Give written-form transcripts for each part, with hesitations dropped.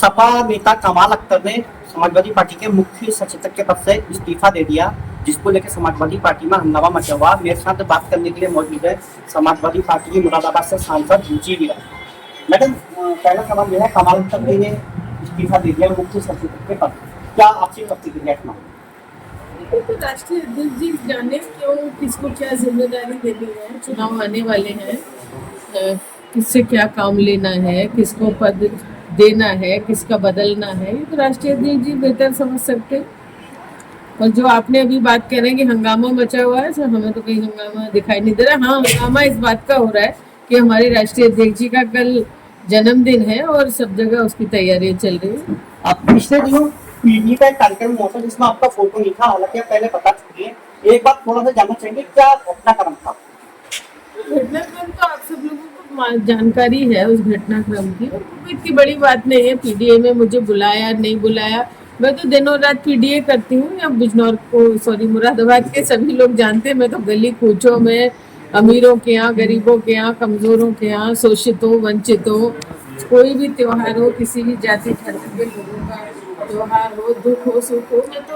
सपा नेता कमाल अख्तर ने समाजवादी पार्टी के मुख्य सचेतक के पद से इस्तीफा दे दिया, जिसको लेकर समाजवादी पार्टी में हंगामा मचा हुआ। मेरे साथ बात करने के लिए मौजूद है समाजवादी पार्टी की मुरादाबाद से सांसद रुचि वीरा। मैडम, पहला सवाल यह है, कमाल अख्तर ने ये इस्तीफा दे दिया मुख्य सचेतक के पद, क्या आपकी प्रतिक्रिया है? तो राष्ट्रीय अध्यक्ष जी जाने क्यों किसको क्या जिम्मेदारी देनी है। चुनाव आने वाले हैं, किससे क्या काम लेना है, किसको पद देना है, किसका बदलना है, ये तो राष्ट्रीय अध्यक्ष जी बेहतर समझ सकते हैं। और जो आपने अभी बात कर रहे हैं कि हंगामा मचा हुआ है, सर हमें तो कहीं हंगामा दिखाई नहीं दे रहा। हाँ, हंगामा इस बात का हो रहा है कि हमारे राष्ट्रीय अध्यक्ष जी का कल जन्मदिन है और सब जगह उसकी तैयारियां चल रही है। आप पिछले दिनों पीडी का एक कार्यक्रम हुआ था जिसमें आपका फोटो नहीं था, हालांकि आप पहले बता चुकी है। एक बात थोड़ा सा जानना चाहेंगे, क्या घटनाक्रम था? घटनाक्रम तो आप सब लोगों को जानकारी है उस घटनाक्रम की, और कोई इतनी बड़ी बात नहीं है। पीडीए में मुझे बुलाया नहीं बुलाया, मैं तो दिनों रात पीडीए करती हूँ। या बिजनौर को मुरादाबाद के सभी लोग जानते हैं, मैं तो गली कूचों में अमीरों के यहाँ, गरीबों के यहाँ, कमजोरों के यहाँ, शोषितों, वंचितों, कोई भी त्योहार हो, किसी भी जाति धर्म के लोगों का त्योहार हो, दुख हो, सुख हो, मैं तो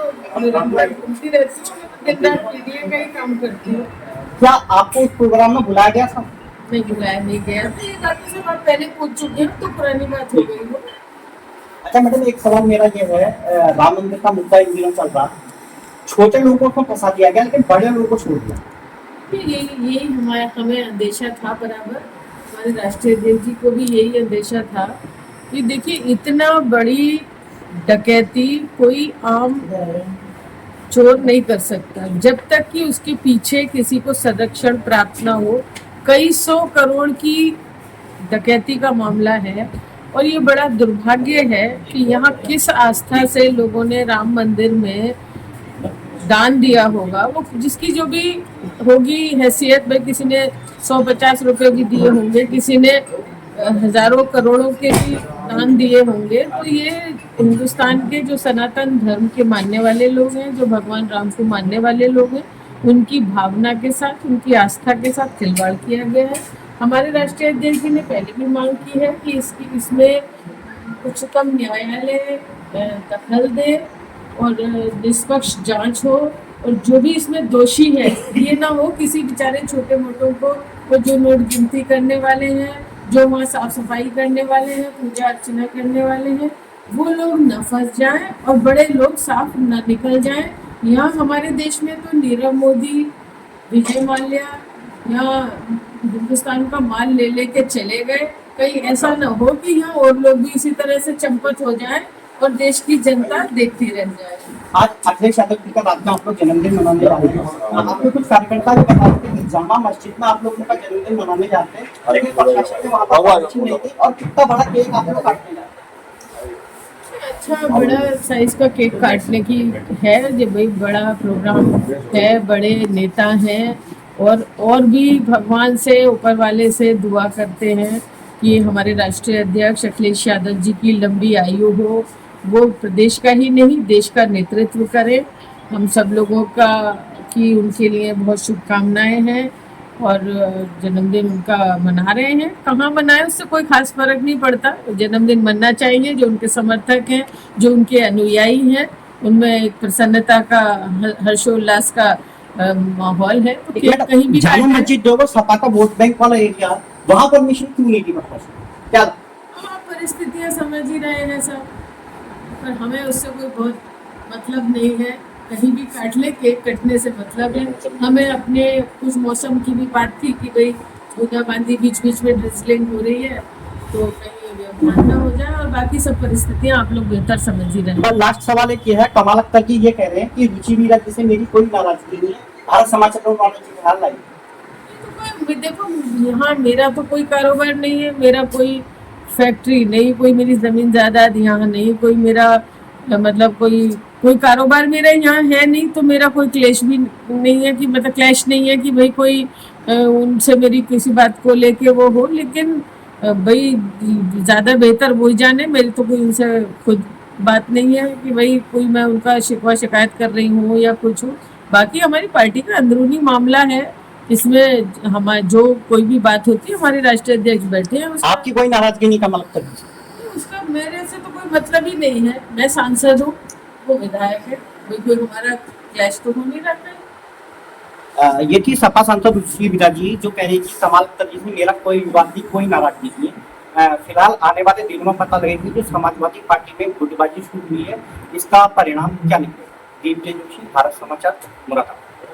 घूमती रहती हूँ। मैं दिन रात पीडीए का ही काम करती हूँ। क्या आपको उस प्रोग्राम में बुलाया गया था? नहीं बुलाया नहीं गया, तो ये बातें सब आप पहले पूछ चुके हैं, तो पुरानी बात हो गई हो। अच्छा मैडम, एक सवाल मेरा ये है, राम मंदिर का मुद्दा इन दिनों चल रहा है, छोटे लोगों को फंसा दिया गया लेकिन बड़े लोगों को छोड़ दिया। यही हमें अंदेशा था बराबर, हमारे राष्ट्रीय अध्यक्ष जी को भी यही अंदेशा था कि देखिए, इतना बड़ी डकैती कोई आम चोर नहीं कर सकता जब तक कि उसके पीछे किसी को संरक्षण प्राप्त ना हो। कई 100 करोड़ की डकैती का मामला है, और ये बड़ा दुर्भाग्य है कि यहाँ किस आस्था से लोगों ने राम मंदिर में दान दिया होगा। वो जिसकी जो भी होगी हैसियत में, किसी ने 150 रुपए भी दिए होंगे, किसी ने हजारों करोड़ों के भी दान दिए होंगे। तो ये हिंदुस्तान के जो सनातन धर्म के मानने वाले लोग हैं, जो भगवान राम को मानने वाले लोग हैं, उनकी भावना के साथ, उनकी आस्था के साथ खिलवाड़ किया गया है। हमारे राष्ट्रीय अध्यक्ष जी ने पहले भी मांग की है कि इसमें उच्चतम न्यायालय दखल दे और निष्पक्ष जांच हो, और जो भी इसमें दोषी है, ये ना हो किसी बेचारे छोटे मोटों को, वो जो नोट गिनती करने वाले हैं, जो वहाँ साफ सफाई करने वाले हैं, पूजा अर्चना करने वाले हैं, वो लोग न फंस जाएं और बड़े लोग साफ न निकल जाएं। यहाँ हमारे देश में तो नीरव मोदी, विजय माल्या या हिंदुस्तान का माल ले लेके चले गए। कहीं ऐसा न हो कि यहाँ और लोग भी इसी तरह से चंपत हो जाएं और देश की जनता देखती रह जाए। आज अखिलेश यादव जी का रात में आप लोग जन्मदिन मनाने जा रहे हैं। आपके कुछ कार्यकर्ता भी बता रहे थे कि जामा मस्जिद में आप लोग उनका जन्मदिन मनाने जाते हैं, लेकिन प्रशासन ने वहाँ पर परमिशन नहीं दी, और कितना बड़ा केक आप लोग काटने जा रहे हैं। अच्छा, बड़ा साइज का केक काटने की है, जो भाई बड़ा प्रोग्राम है, बड़े नेता हैं, और भी भगवान से, ऊपर वाले से दुआ करते हैं कि हमारे राष्ट्रीय अध्यक्ष अखिलेश यादव जी की लंबी आयु हो, वो प्रदेश का ही नहीं देश का नेतृत्व करें। हम सब लोगों का की उनके लिए बहुत शुभकामनाएं हैं, और जन्मदिन उनका मना रहे हैं। कहाँ मनाए उससे कोई खास फर्क नहीं पड़ता, जन्मदिन मनना चाहिए। जो उनके समर्थक हैं, जो उनके अनुयायी हैं, उनमें एक प्रसन्नता का, हर्षोल्लास का माहौल है। तो कहीं भी जामा मस्जिद जो सपा का वोट बैंक वाला एरिया, वहाँ परमिशन क्यों नहीं दी? क्या परिस्थितियाँ समझ ही रहे हैं सब, पर हमें उससे कोई बहुत मतलब नहीं है। कहीं भी काट ले, केक कटने से मतलब है। हमें अपने कुछ मौसम की भी बात थी कि भाई बूंदाबांदी बीच बीच में ड्रिजलिंग हो रही है, तो कहीं व्यवधान न हो जाए, और बाकी सब परिस्थितियाँ आप लोग बेहतर समझ ही रहे हैं। लास्ट सवाल एक ये है, कमाल अख्तर जी ये कह रहे हैं कि रुचि वीरा जी से मेरी कोई नाराजगी नहीं है, भारत समाज चक्रवर्ती जी ख्याल लाइए। देखो, यहाँ मेरा तो कोई कारोबार नहीं है, मेरा कोई फैक्ट्री नहीं, कोई मेरी जमीन जायदाद यहाँ नहीं, कोई मेरा मतलब कोई कारोबार मेरा यहाँ है नहीं, तो मेरा कोई क्लेश भी नहीं है कि मतलब क्लैश नहीं है कि भाई कोई उनसे मेरी किसी बात को लेके वो हो। लेकिन भाई ज़्यादा बेहतर वही जाने, मेरी तो कोई उनसे खुद बात नहीं है कि भाई कोई मैं उनका शिकवा शिकायत कर रही हूँ या कुछ हूँ। बाकी हमारी पार्टी का अंदरूनी मामला है, इसमें हमारे जो कोई भी बात होती है, हमारे राष्ट्रीय अध्यक्ष बैठे हैं। आपकी कोई नाराजगी नहीं कमाल अख्तर? उसका मेरे से तो कोई मतलब ही नहीं है, मैं सांसद हूँ, वो विधायक है, कोई हमारा क्लैश तो हो नहीं रहा है। ये थी सपा सांसद रुचि विदा जी जो कह रही कि कमाल अख्तर जी से मेरा कोई विवाद नहीं, कोई नाराजगी नहीं है। फिलहाल आने वाले दिनों में पता लगेगी कि समाजवादी पार्टी में गुटबाजी शुरू हुई है, इसका परिणाम क्या निकलेगा। दीप जोशी, भारत समाचार, मुरादाबाद।